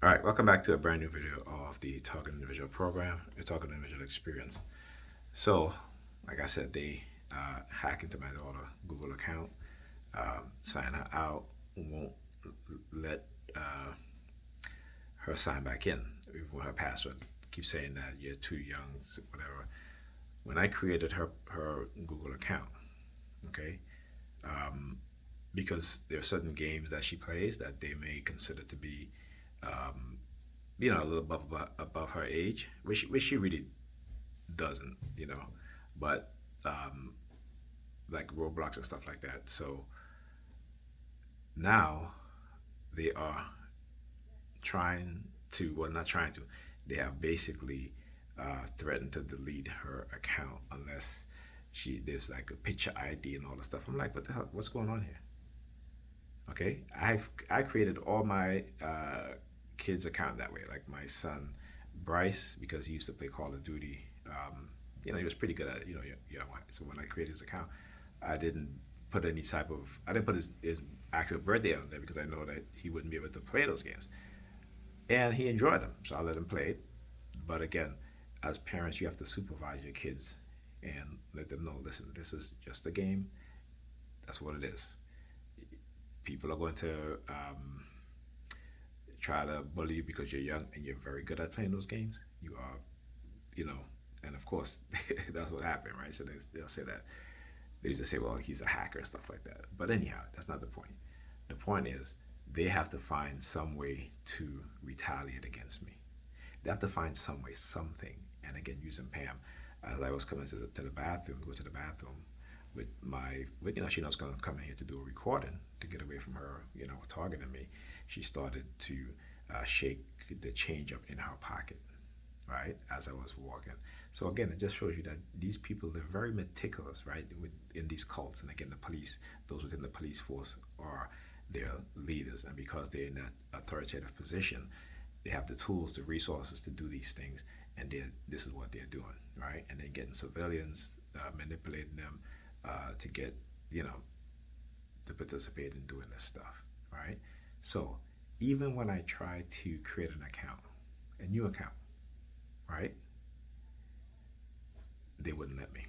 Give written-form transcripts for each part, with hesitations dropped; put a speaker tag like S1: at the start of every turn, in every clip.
S1: All right, welcome back to a brand new video of the Talking Individual program, the Talking Individual experience. So, like I said, they hack into my daughter Google account, sign her out, won't let uh, her sign back in with her password. Keep saying that you're too young, whatever. When I created her Google account, okay, um, because there are certain games that she plays that they may consider to be um, a little above her age, which she really doesn't, but um, like Roblox and stuff like that. So now they are trying to, well, not trying to, they have basically threatened to delete her account unless there's like a picture ID and all the stuff. I'm like, what the hell? What's going on here? Okay, I created all my kids' account that way. Like my son Bryce, because he used to play Call of Duty. He was pretty good at it. So when I created his account, I didn't I didn't put his actual birthday on there because I know that he wouldn't be able to play those games. And he enjoyed them, so I let him play it. But again, as parents, you have to supervise your kids and let them know, listen, this is just a game. That's what it is. People are going to try to bully you because you're young and you're very good at playing those games. You are, you know, and of course, that's what happened, right? So they'll say that. They just say, well, he's a hacker and stuff like that. But anyhow, that's not the point. The point is, they have to find some way to retaliate against me. They have to find some way, something. And again, using Pam, as I was coming to the bathroom, go to the bathroom she knows going to come in here to do a recording to get away from her, targeting me. She started to shake the change up in her pocket, right, as I was walking. So again, it just shows you that these people, they're very meticulous, right, in these cults. And again, the police, those within the police force are their leaders. And because they're in that authoritative position, they have the tools, the resources to do these things. And this is what they're doing, right? And then getting civilians, manipulating them to get, you know, to participate in doing this stuff, right? So even when I try to create an account, a new account, right, they wouldn't let me.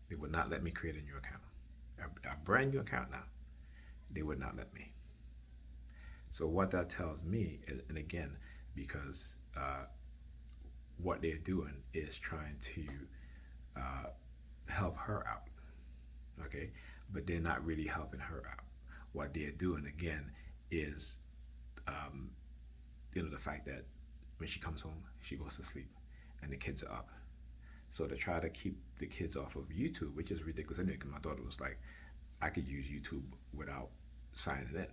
S1: They would not let me create a new account, a brand new account now. They would not let me. So what that tells me, and again, because what they're doing is trying to uh, help her out, okay? But they're not really helping her out. What they're doing again is, um, the fact that when she comes home, she goes to sleep, and the kids are up. So to try to keep the kids off of YouTube, which is ridiculous anyway, because my daughter was like, I could use YouTube without signing in,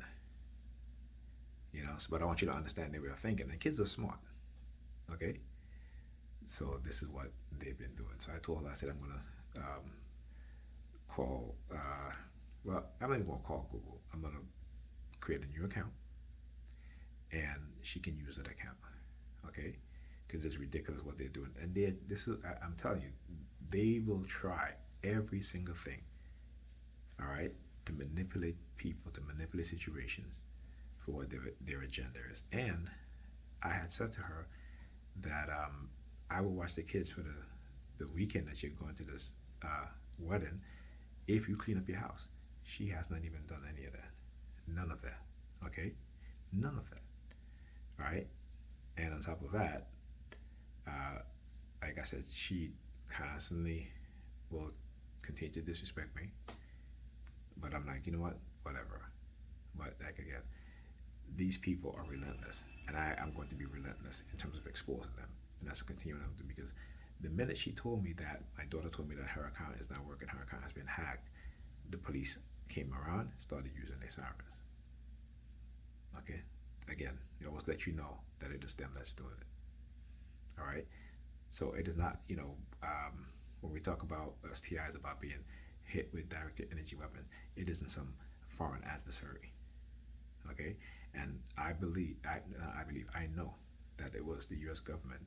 S1: So, but I want you to understand their way of thinking. And kids are smart, okay? So this is what they've been doing. So I told her, I said, I'm gonna call. Well, I'm not even gonna call Google. I'm gonna create a new account, and she can use that account, okay? Because it's ridiculous what they're doing, and I'm telling you, they will try every single thing, all right, to manipulate people, to manipulate situations for what their agenda is. And I had said to her that I will watch the kids for the weekend that you're going to this wedding if you clean up your house. She has not even done any of that. None of that. Okay? None of that. Right? And on top of that, uh, like I said, she constantly will continue to disrespect me. But I'm like, you know what? Whatever. But like again, these people are relentless, and I'm going to be relentless in terms of exposing them, and that's continuing to do because the minute she told me that, my daughter told me that her account is not working, her account has been hacked, the police came around, started using their sirens. Okay, again, they always let you know that it is them that's doing it. All right, so it is not, when we talk about STIs about being hit with directed energy weapons, it isn't some foreign adversary. Okay, and I know that it was the U.S. government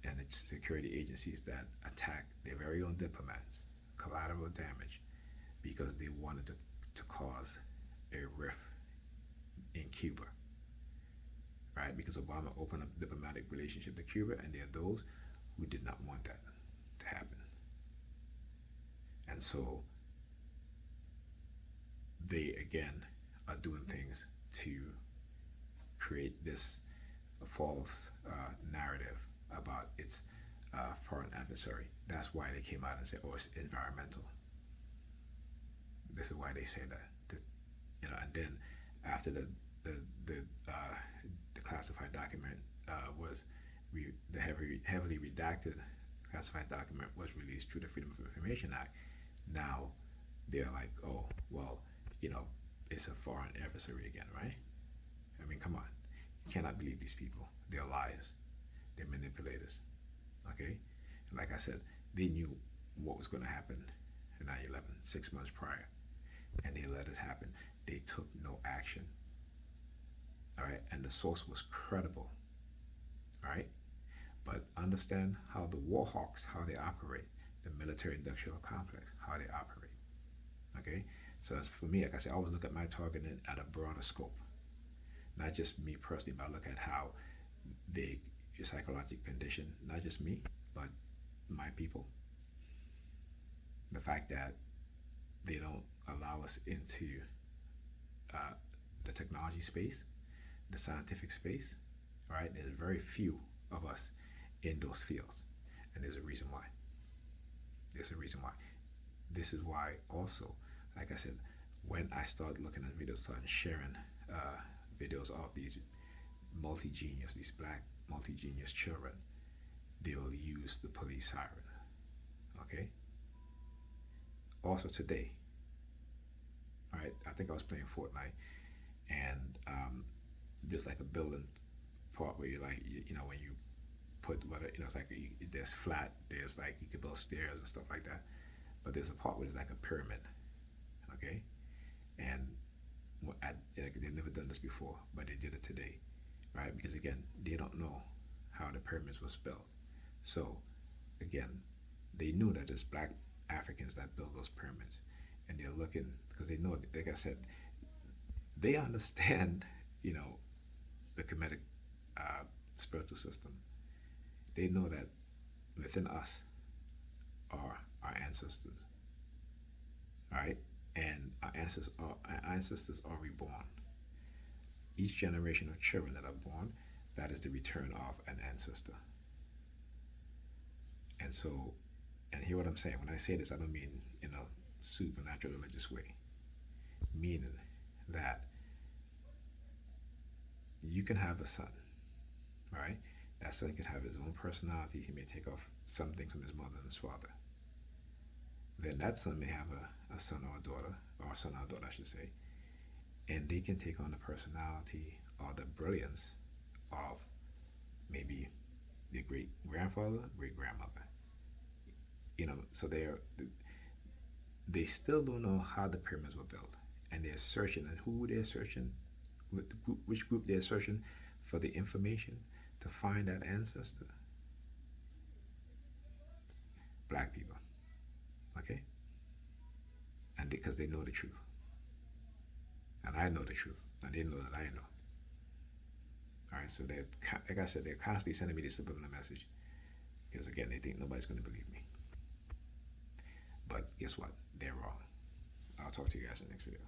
S1: and its security agencies that attacked their very own diplomats, collateral damage, because they wanted to cause a rift in Cuba. right? Because Obama opened up diplomatic relationship to Cuba, and there are those who did not want that to happen. And so they again are doing things to create this false narrative about its foreign adversary. That's why they came out and said, "Oh, it's environmental." This is why they say that. And then after the classified document was the heavily redacted classified document was released through the Freedom of Information Act. Now they're like, "Oh, well, it's a foreign adversary again, right?" I mean, come on. You cannot believe these people. They're liars. They're manipulators. Okay? And like I said, they knew what was going to happen in 9/11 6 months prior, and they let it happen. They took no action. All right? And the source was credible. All right? But understand how the war hawks, how they operate, the military industrial complex, how they operate. Okay? So as for me, like I said, I always look at my target at a broader scope. Not just me personally, but I look at how your psychological condition, not just me, but my people. The fact that they don't allow us into the technology space, the scientific space, right? There's very few of us in those fields, and there's a reason why. There's a reason why. This is why also, like I said, when I started looking at videos, started sharing videos of these multi-genius, these black multi-genius children, they will use the police siren. Okay? Also today, all right, I think I was playing Fortnite, and there's like a building part where you like, when you put whether it's like there's flat, there's like you can build stairs and stuff like that, but there's a part where it's like a pyramid, okay, and they've never done this before, but they did it today, right? Because again, they don't know how the pyramids was built, so again, they knew that there's black Africans that built those pyramids, and they're looking because they know, like I said, they understand, the Kemetic spiritual system. They know that within us are our ancestors, all right, and our ancestors are reborn. Each generation of children that are born, that is the return of an ancestor. And so, and hear what I'm saying. When I say this, I don't mean in a supernatural religious way, meaning that you can have a son, right? That son can have his own personality. He may take off some things from his mother and his father. Then that son may have a son or a daughter, or a son or a daughter, I should say, and they can take on the personality or the brilliance of maybe their great grandfather, great grandmother. So they still don't know how the pyramids were built, and they're searching, and who they're searching, which group they're searching for the information to find that ancestor. Black people, okay, and because they know the truth, and I know the truth, and they know that I know. All right, so they're, like I said, they're constantly sending me this subliminal message because again, they think nobody's going to believe me. But guess what? They're wrong. I'll talk to you guys in the next video.